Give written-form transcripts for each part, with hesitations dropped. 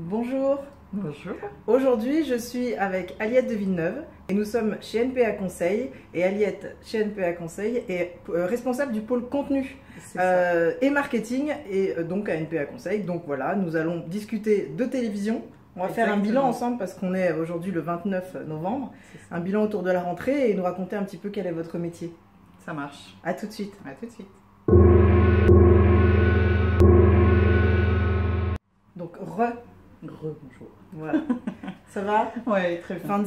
Bonjour. Bonjour. Aujourd'hui, je suis avec Aliette de Villeneuve et nous sommes chez NPA Conseil. Et Aliette, chez NPA Conseil, est responsable du pôle contenu et marketing et donc à NPA Conseil. Donc voilà, nous allons discuter de télévision. On va faire un bilan ensemble parce qu'on est aujourd'hui le 29 novembre. Un bilan autour de la rentrée et nous raconter un petit peu quel est votre métier. Ça marche. À tout de suite. À tout de suite. Donc Bonjour. voilà. Ça va? Ouais, très bien.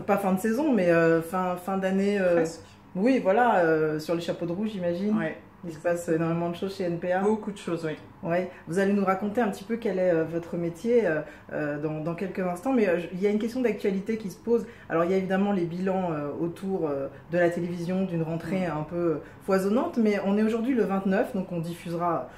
Pas fin de saison, mais fin d'année. Presque. Oui, voilà, sur les chapeaux de roue, j'imagine. Ouais. Il se passe énormément de choses chez NPA. Beaucoup de choses, oui. Ouais. Vous allez nous raconter un petit peu quel est votre métier dans quelques instants, mais il y a une question d'actualité qui se pose. Alors il y a évidemment les bilans autour de la télévision, d'une rentrée un peu foisonnante, mais on est aujourd'hui le 29, donc on diffusera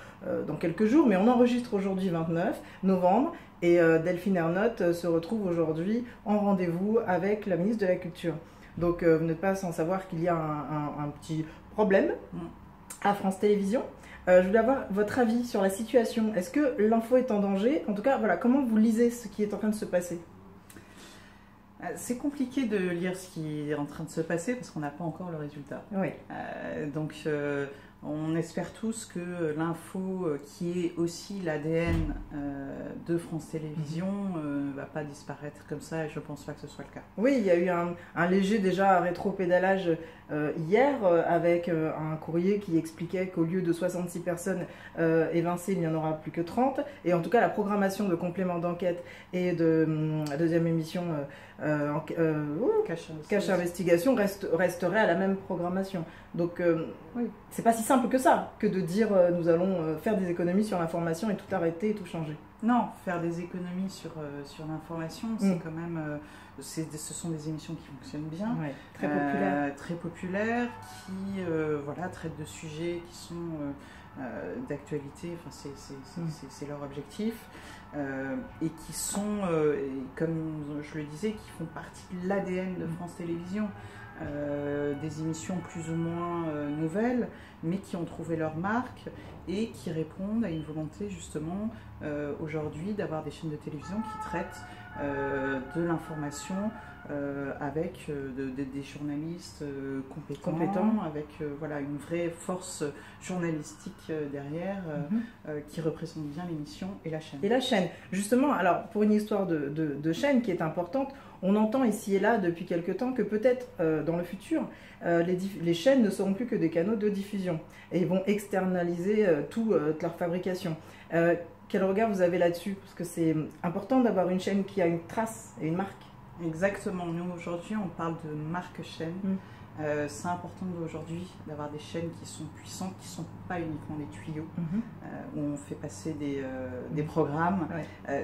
dans quelques jours, mais on enregistre aujourd'hui 29 novembre, et Delphine Ernotte se retrouve aujourd'hui en rendez-vous avec la ministre de la Culture. Donc vous n'êtes pas sans savoir qu'il y a un petit problème à France Télévisions. Je voulais avoir votre avis sur la situation. Est-ce que l'info est en danger? En tout cas, voilà, comment vous lisez ce qui est en train de se passer? C'est compliqué de lire ce qui est en train de se passer parce qu'on n'a pas encore le résultat. Oui. Donc on espère tous que l'info, qui est aussi l'ADN de France Télévisions, ne va pas disparaître comme ça, et je ne pense pas que ce soit le cas. Oui, il y a eu un léger déjà rétro-pédalage hier avec un courrier qui expliquait qu'au lieu de 66 personnes évincées, il n'y en aura plus que 30. Et en tout cas, la programmation de complément d'enquête et de deuxième émission Cache Investigation resterait à la même programmation. Donc, oui, c'est pas si simple que ça, que de dire nous allons faire des économies sur l'information et tout arrêter et tout changer. Non, faire des économies sur l'information, c'est quand même... ce sont des émissions qui fonctionnent bien, ouais, très populaires, qui voilà, traitent de sujets qui sont d'actualité, enfin, c'est leur objectif, et qui sont, comme je le disais, qui font partie de l'ADN de France Télévisions. Des émissions plus ou moins nouvelles, mais qui ont trouvé leur marque et qui répondent à une volonté justement aujourd'hui d'avoir des chaînes de télévision qui traitent de l'information avec des journalistes compétents, avec voilà, une vraie force journalistique derrière qui représente bien l'émission et la chaîne. Et la chaîne, justement, alors pour une histoire de chaîne qui est importante, on entend ici et là depuis quelque temps que peut-être dans le futur, les chaînes ne seront plus que des canaux de diffusion et ils vont externaliser toute leur fabrication. Quel regard vous avez là-dessus? Parce que c'est important d'avoir une chaîne qui a une trace et une marque. Exactement. Nous, aujourd'hui, on parle de marque chaîne. C'est important aujourd'hui d'avoir des chaînes qui sont puissantes, qui ne sont pas uniquement des tuyaux, où on fait passer des programmes.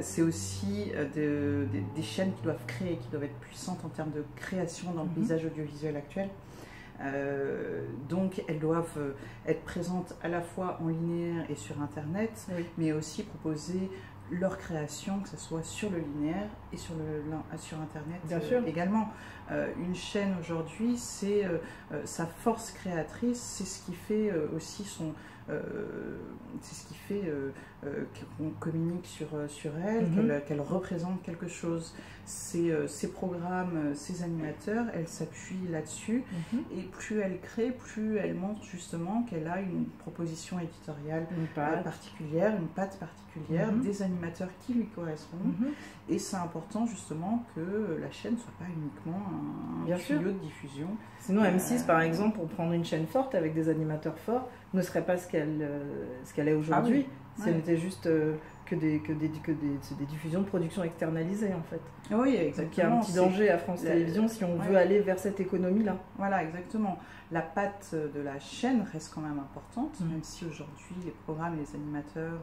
C'est aussi des chaînes qui doivent créer, qui doivent être puissantes en termes de création dans le paysage audiovisuel actuel. Donc elles doivent être présentes à la fois en linéaire et sur Internet, mais aussi proposer leur création, que ce soit sur le linéaire et sur Internet. Bien sûr. Également. Une chaîne aujourd'hui, c'est sa force créatrice, c'est ce qui fait aussi c'est ce qui fait qu'on communique sur elle, qu'elle représente quelque chose. Ces programmes, ces animateurs, elle s'appuie là-dessus, et plus elle crée, plus elle montre justement qu'elle a une proposition éditoriale particulière, une patte particulière, des animateurs qui lui correspondent, et c'est important justement que la chaîne ne soit pas uniquement un tuyau de diffusion. Sinon M6 par exemple, pour prendre une chaîne forte avec des animateurs forts, ne serait pas ce qu'elle est aujourd'hui. Ce n'était juste que des diffusions de production externalisées en fait. Oui, exactement. Donc il y a un petit danger à France Télévisions si on veut aller vers cette économie-là. Voilà, exactement. La patte de la chaîne reste quand même importante, même si aujourd'hui les programmes et les animateurs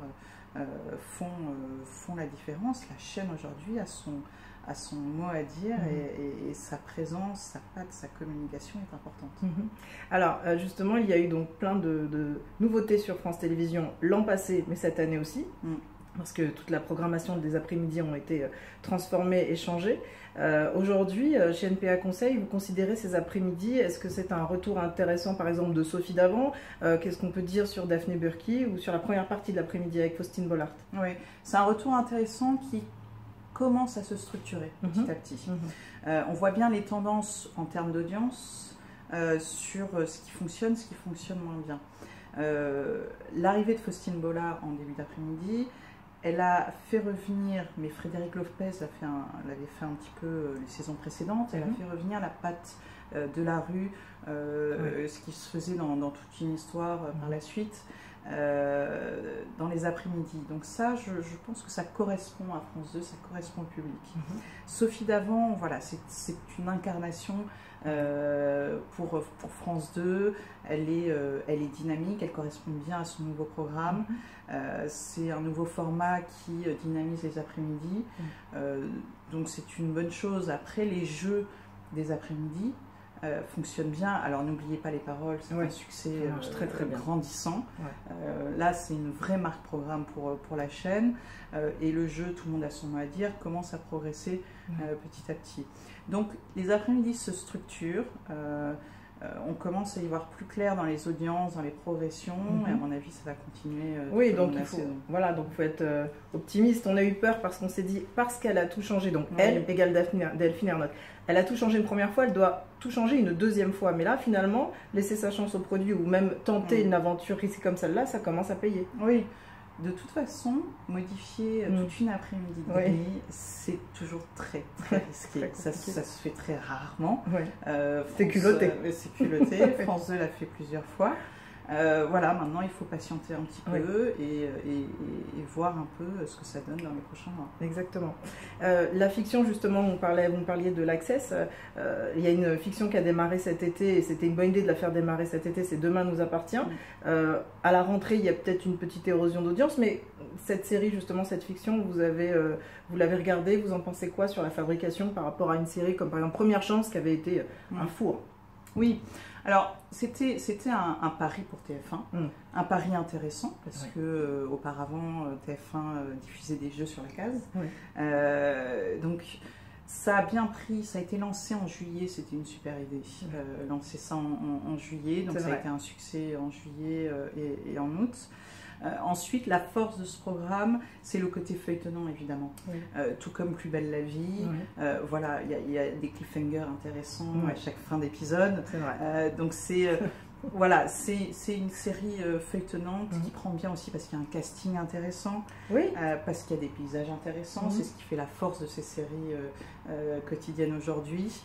font la différence. La chaîne aujourd'hui a son mot à dire, et sa présence, sa patte, sa communication est importante. Alors justement, il y a eu donc plein de nouveautés sur France Télévisions l'an passé, mais cette année aussi. Parce que toute la programmation des après-midi ont été transformées et changées. Aujourd'hui, chez NPA Conseil, vous considérez ces après-midi, est-ce que c'est un retour intéressant par exemple de Sophie Davant? Qu'est-ce qu'on peut dire sur Daphné Burki ou sur la première partie de l'après-midi avec Faustine Bollaert? Oui, c'est un retour intéressant qui commence à se structurer petit à petit. On voit bien les tendances en termes d'audience sur ce qui fonctionne moins bien. L'arrivée de Faustine Bollard en début d'après-midi, elle a fait revenir, mais Frédéric Lopez l'avait fait un petit peu les saisons précédentes, elle a fait revenir la patte de la rue, ce qui se faisait dans toute une histoire par la suite, dans les après-midi. Donc ça, je pense que ça correspond à France 2, ça correspond au public. Sophie Davant, voilà, c'est une incarnation pour France 2, elle est dynamique, elle correspond bien à son nouveau programme. C'est un nouveau format qui dynamise les après-midi, donc c'est une bonne chose. Après, les jeux des après-midi fonctionnent bien. Alors n'oubliez pas les paroles, c'est un succès très bien, grandissant. Là, c'est une vraie marque programme pour la chaîne, et le jeu, tout le monde a son mot à dire, commence à progresser petit à petit. Donc les après-midi se structurent. On commence à y voir plus clair dans les audiences, dans les progressions, et à mon avis, ça va continuer. Oui, donc il faut être optimiste. On a eu peur parce qu'on s'est dit, parce qu'elle a tout changé, donc elle égale Delphine Ernotte, elle a tout changé une première fois, elle doit tout changer une deuxième fois. Mais là, finalement, laisser sa chance au produit ou même tenter une aventure risquée comme celle-là, ça commence à payer. Oui. De toute façon, modifier toute une après-midi de nuit, c'est toujours très risqué. Ça se fait très rarement. C'est culotté. C'est culotté. France 2 l'a fait plusieurs fois. Voilà, maintenant il faut patienter un petit peu et voir un peu ce que ça donne dans les prochains mois. Exactement. La fiction, justement, vous me parliez de l'Access. Il y a une fiction qui a démarré cet été, et c'était une bonne idée de la faire démarrer cet été, c'est Demain nous appartient. À la rentrée, il y a peut-être une petite érosion d'audience, mais cette série, justement, cette fiction, vous l'avez regardée, vous en pensez quoi sur la fabrication par rapport à une série comme par exemple Première Chance qui avait été un four? Oui. Alors, c'était un pari pour TF1, un pari intéressant, parce que auparavant, TF1 diffusait des jeux sur la case. Donc, ça a bien pris, ça a été lancé en juillet, c'était une super idée, lancer ça en juillet, donc ça a été un succès en juillet et en août. Ensuite, la force de ce programme, c'est le côté feuilletonnant, évidemment. Tout comme Plus belle la vie. Voilà, il y a des cliffhangers intéressants à chaque fin d'épisode. Donc voilà, c'est une série feuilletonnante qui prend bien aussi parce qu'il y a un casting intéressant, parce qu'il y a des paysages intéressants. C'est ce qui fait la force de ces séries quotidiennes aujourd'hui.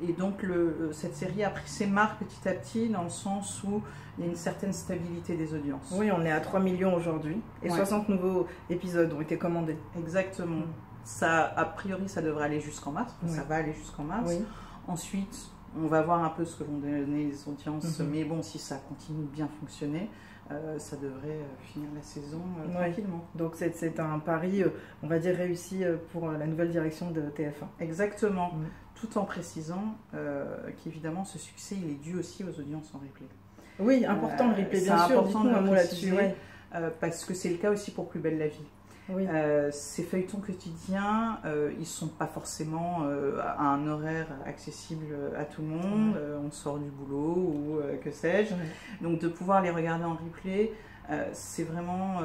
Et donc cette série a pris ses marques petit à petit, dans le sens où il y a une certaine stabilité des audiences. Oui, on est à 3 millions aujourd'hui et 60 nouveaux épisodes ont été commandés. Exactement. Ça, a priori, ça devrait aller jusqu'en mars. Ça va aller jusqu'en mars. Ensuite, on va voir un peu ce que vont donner les audiences. Mais bon, si ça continue de bien fonctionner, ça devrait finir la saison tranquillement. Donc c'est un pari, on va dire, réussi pour la nouvelle direction de TF1. Exactement. Tout en précisant qu'évidemment, ce succès, il est dû aussi aux audiences en replay. Oui, important le replay, bien sûr. Important de un mot là-dessus. Parce que c'est le cas aussi pour Plus belle la vie. Ces feuilletons quotidiens, ils ne sont pas forcément à un horaire accessible à tout le monde. On sort du boulot ou que sais-je. Donc de pouvoir les regarder en replay, c'est vraiment...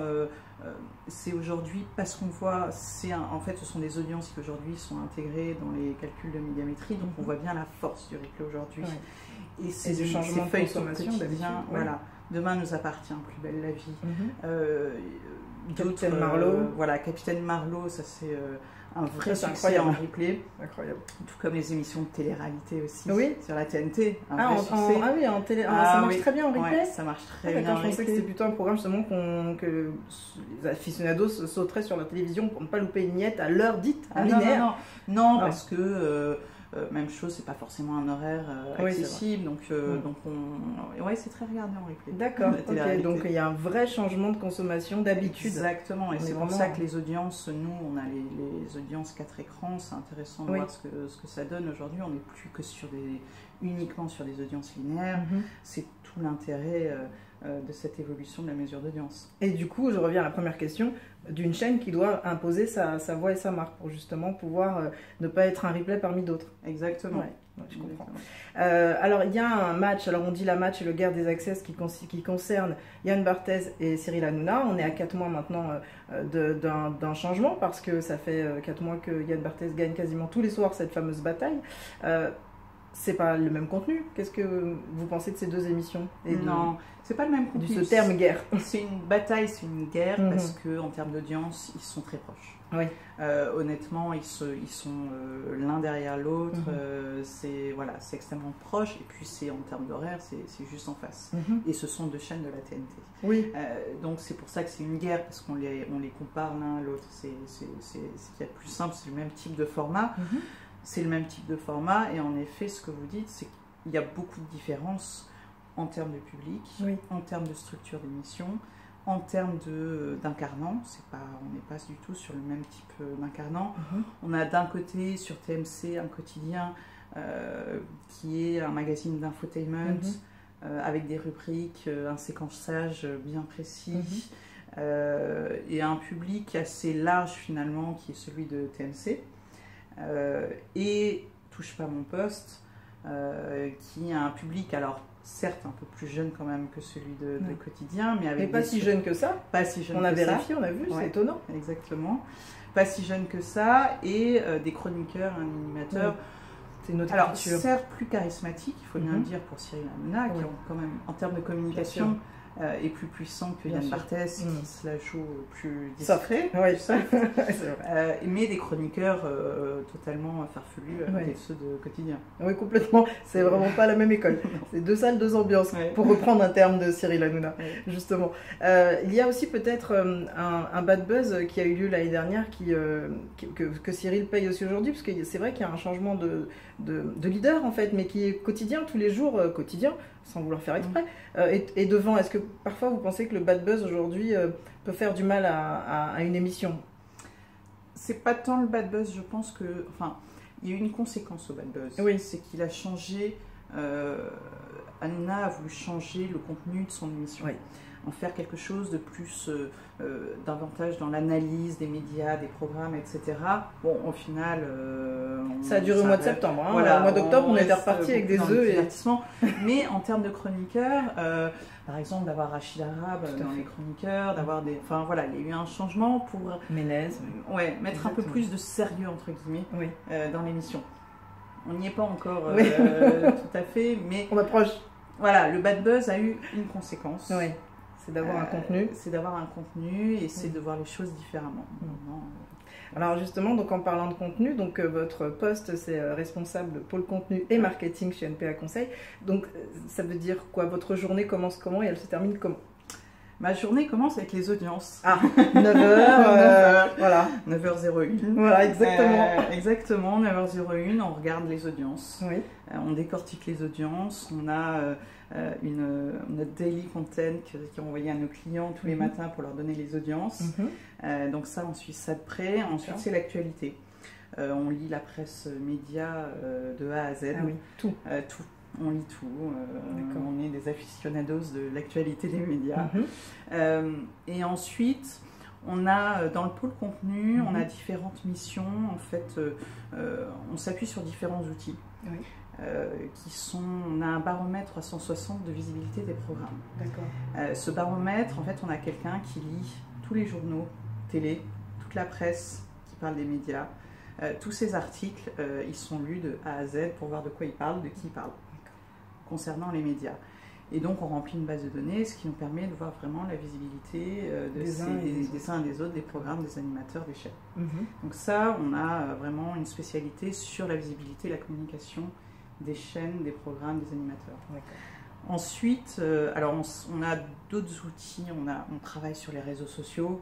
c'est aujourd'hui, parce qu'on voit... en fait, ce sont des audiences qui aujourd'hui sont intégrées dans les calculs de médiamétrie. Donc on voit bien la force du replay aujourd'hui. Et c'est du changement de consommation quotidien. Voilà. Demain nous appartient, Plus belle la vie. Capitaine Marlowe. Voilà, Capitaine Marlowe, ça c'est un vrai succès en replay. Incroyable. Tout comme les émissions de télé-réalité aussi sur la TNT. Ça marche très bien en replay. Ça marche très bien. Je pensais que c'était plutôt un programme justement que les aficionados sauteraient sur la télévision pour ne pas louper une miette à l'heure dite, linéaire. Non, parce que même chose, c'est pas forcément un horaire accessible, donc c'est très regardé en replay. D'accord, donc il y a un vrai changement de consommation d'habitude. Exactement, et c'est pour ça que les audiences, nous on a les audiences 4 écrans, c'est intéressant de voir ce que ça donne aujourd'hui. On n'est plus que uniquement sur des audiences linéaires, c'est tout l'intérêt de cette évolution de la mesure d'audience. Et du coup, je reviens à la première question d'une chaîne qui doit imposer sa voix et sa marque pour justement pouvoir ne pas être un replay parmi d'autres. Exactement. Ouais. Ouais, je comprends. Alors, il y a un match, alors on dit la match et le guerre des access qui concerne Yann Barthès et Cyril Hanouna. On est à 4 mois maintenant d'un changement parce que ça fait 4 mois que Yann Barthès gagne quasiment tous les soirs cette fameuse bataille. C'est pas le même contenu. Qu'est-ce que vous pensez de ces deux émissions Non, c'est pas le même contenu. De ce terme guerre. C'est une bataille, c'est une guerre parce que en termes d'audience, ils sont très proches. Oui. Honnêtement, ils sont l'un derrière l'autre. C'est voilà, c'est extrêmement proche. Et puis c'est en termes d'horaire, c'est juste en face. Et ce sont deux chaînes de la TNT. Oui. Donc c'est pour ça que c'est une guerre parce qu'on les compare l'un à l'autre. C'est ce qu'il y a de plus simple. C'est le même type de format. C'est le même type de format. Et en effet, ce que vous dites, c'est qu'il y a beaucoup de différences en termes de public, en termes de structure d'émission. En termes d'incarnant, on n'est pas du tout sur le même type d'incarnant. On a d'un côté sur TMC un quotidien qui est un magazine d'infotainment avec des rubriques, un séquençage bien précis et un public assez large finalement qui est celui de TMC et Touche pas mon poste qui a un public alors certes un peu plus jeune quand même que celui de quotidien, mais pas si jeune que ça. Pas si jeune. On a vérifié, on a vu, c'est étonnant. Exactement. Pas si jeune que ça, et des chroniqueurs, un animateur. C'est une autre alors culture. Certes plus charismatique, il faut bien le dire pour Cyril Hanouna, qui quand même en termes de communication est plus puissant que Yann Barthès, qui se la joue plus discret. Mais des chroniqueurs totalement farfelus avec ceux de quotidien. Oui, complètement. C'est vraiment pas la même école. C'est deux salles, deux ambiances, pour reprendre un terme de Cyril Hanouna, justement. Il y a aussi peut-être un bad buzz qui a eu lieu l'année dernière que Cyril paye aussi aujourd'hui, parce que c'est vrai qu'il y a un changement de leader, en fait, mais qui est quotidien, tous les jours, quotidien, sans vouloir faire exprès. Et devant, est-ce que parfois vous pensez que le bad buzz aujourd'hui peut faire du mal à une émission? C'est pas tant le bad buzz, je pense que... Enfin, il y a eu une conséquence au bad buzz. Oui. C'est qu'il a changé... Hanouna a voulu changer le contenu de son émission. Oui. En faire quelque chose de plus, davantage dans l'analyse des médias, des programmes, etc. Bon, au final... ça a duré au mois de septembre. Hein. Voilà, au mois d'octobre, on était reparti avec des œufs. Divertissement. Mais en termes de chroniqueurs, par exemple, d'avoir Rachid Arabe dans les chroniqueurs, d'avoir des... Enfin, voilà, il y a eu un changement pour... Ménez. Ouais, mettre un peu plus de sérieux, entre guillemets, dans l'émission. On n'y est pas encore tout à fait, mais... On approche. Voilà, le bad buzz a eu une conséquence. Oui. C'est d'avoir un contenu. C'est d'avoir un contenu et c'est de voir les choses différemment. Alors justement, donc en parlant de contenu, donc votre poste c'est responsable pôle contenu et marketing chez NPA Conseil. Donc ça veut dire quoi? Votre journée commence comment et elle se termine comment? Ma journée commence avec les audiences. Ah, 9h, voilà. 9h01. Voilà, exactement. Exactement, 9h01, on regarde les audiences. Oui. On décortique les audiences. On a notre daily content qui est envoyé à nos clients tous les matins pour leur donner les audiences. Donc ça, on suit ça de près. Ensuite, c'est l'actualité. On lit la presse média de A à Z. Ah oui, tout. Tout. On lit tout, on est des aficionados de l'actualité des médias. Et ensuite, on a dans le pôle contenu, on a différentes missions. En fait, on s'appuie sur différents outils qui sont... On a un baromètre 360 de visibilité des programmes. D'accord. Ce baromètre, en fait, on a quelqu'un qui lit tous les journaux, télé, toute la presse qui parle des médias. Tous ces articles, ils sont lus de A à Z pour voir de quoi ils parlent, de qui ils parlent, concernant les médias. Et donc on remplit une base de données, ce qui nous permet de voir vraiment la visibilité des uns et des autres, des programmes, des animateurs, des chaînes. Donc ça, on a vraiment une spécialité sur la visibilité et la communication des chaînes, des programmes, des animateurs. Ensuite, alors on a d'autres outils, on travaille sur les réseaux sociaux,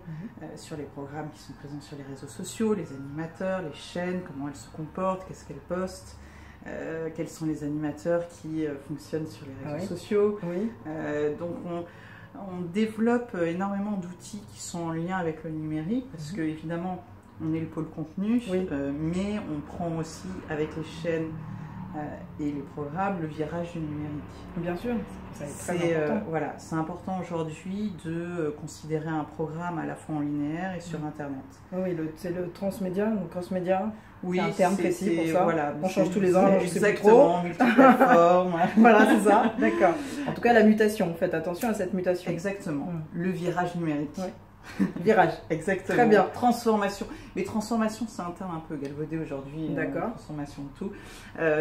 sur les programmes qui sont présents sur les réseaux sociaux, les animateurs, les chaînes, comment elles se comportent, qu'est-ce qu'elles postent. Quels sont les animateurs qui fonctionnent sur les réseaux sociaux. Donc on développe énormément d'outils qui sont en lien avec le numérique parce que évidemment on est le pôle contenu, mais on prend aussi avec les chaînes et les programmes, le virage du numérique. Bien sûr, ça est très important. Voilà, c'est important aujourd'hui de considérer un programme à la fois en linéaire et sur Internet. Oui, c'est le transmédia ou cross-média. Oui, c'est un terme précis pour ça. Voilà, on change tous les ans, je sais plus trop. Exactement, multiplateforme. Voilà, c'est ça, d'accord. En tout cas, la mutation, faites attention à cette mutation. Exactement, le virage numérique. Ouais. Virage. Exactement. Très bien. Transformation. Mais transformation, c'est un terme un peu galvaudé aujourd'hui. D'accord. Transformation de tout.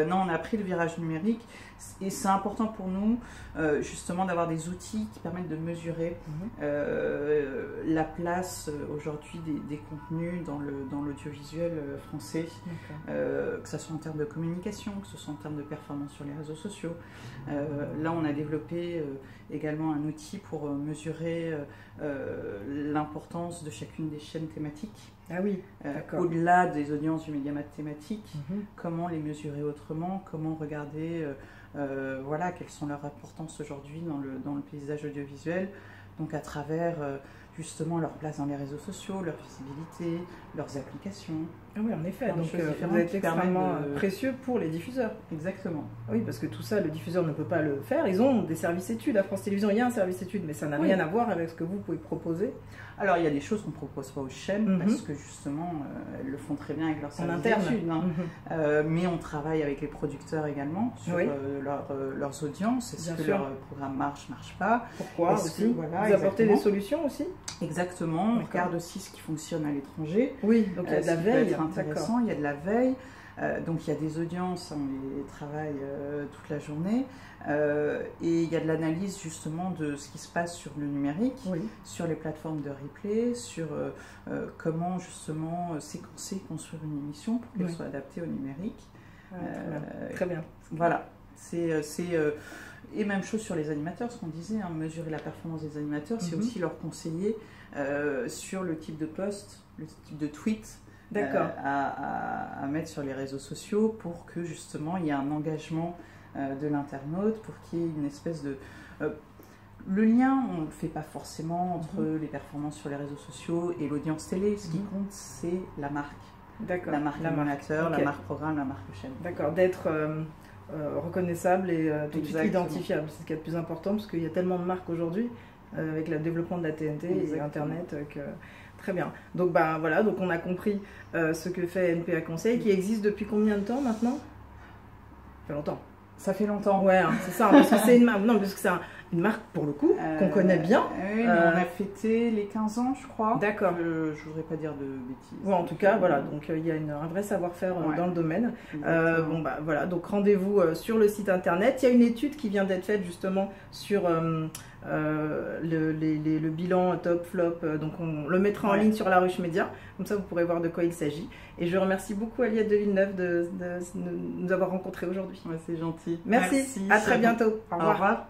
Non, on a pris le virage numérique et c'est important pour nous justement d'avoir des outils qui permettent de mesurer la place aujourd'hui des contenus dans l'audiovisuel français, que ce soit en termes de communication, que ce soit en termes de performance sur les réseaux sociaux. Là, on a développé également un outil pour mesurer l'importance de chacune des chaînes thématiques. Ah oui, au-delà des audiences du Médiamat thématique, comment les mesurer autrement, comment regarder voilà, quelles sont leurs importances aujourd'hui dans le paysage audiovisuel, donc à travers justement leur place dans les réseaux sociaux, leur visibilité, leurs applications. Ah oui, en effet, donc vous êtes extrêmement précieux pour les diffuseurs. Exactement. Oui, parce que tout ça, le diffuseur ne peut pas le faire. Ils ont des services études. À France Télévisions, il y a un service études, mais ça n'a rien à voir avec ce que vous pouvez proposer. Alors, il y a des choses qu'on ne propose pas aux chaînes, parce que justement, elles le font très bien avec leurs services d'études. Mais on travaille avec les producteurs également sur leurs audiences. Est-ce que leur programme marche pas? Pourquoi aussi vous apportez des solutions aussi? Exactement. On regarde aussi ce qui fonctionne à l'étranger. Oui, donc il y a de la veille. Intéressant, il y a de la veille. Donc il y a des audiences, on les travaille toute la journée. Et il y a de l'analyse justement de ce qui se passe sur le numérique, sur les plateformes de replay, sur comment justement séquencer, construire une émission pour qu'elle soit adaptée au numérique. Très bien. Voilà. Et même chose sur les animateurs, ce qu'on disait, mesurer la performance des animateurs, c'est aussi leur conseiller sur le type de post, le type de tweet à mettre sur les réseaux sociaux pour que justement il y ait un engagement de l'internaute, pour qu'il y ait une espèce de... le lien, on ne le fait pas forcément entre les performances sur les réseaux sociaux et l'audience télé. Ce qui compte, c'est la marque. La marque animateur, la marque programme, la marque chaîne. D'accord, d'être reconnaissable et tout de suite identifiable. C'est ce qui est le plus important, parce qu'il y a tellement de marques aujourd'hui, avec le développement de la TNT et Internet, que... Très bien. Donc, voilà, donc on a compris ce que fait NPA Conseil, qui existe depuis combien de temps maintenant? Ça fait longtemps. Ça fait longtemps. Ouais, c'est ça, parce que c'est une marque. Non, parce que c'est une marque, pour le coup, qu'on connaît bien. Oui, mais on a fêté les 15 ans, je crois. D'accord. Je ne voudrais pas dire de bêtises. Ouais, en tout cas, voilà, donc il y a un vrai savoir-faire dans le domaine. Voilà, donc rendez-vous sur le site internet. Il y a une étude qui vient d'être faite justement sur le bilan top, flop. Donc on le mettra en ligne sur La Ruche Média. Comme ça, vous pourrez voir de quoi il s'agit. Et je remercie beaucoup Aliette de Villeneuve de nous avoir rencontrés aujourd'hui. Ouais, c'est gentil. Merci. À très bientôt. Au revoir.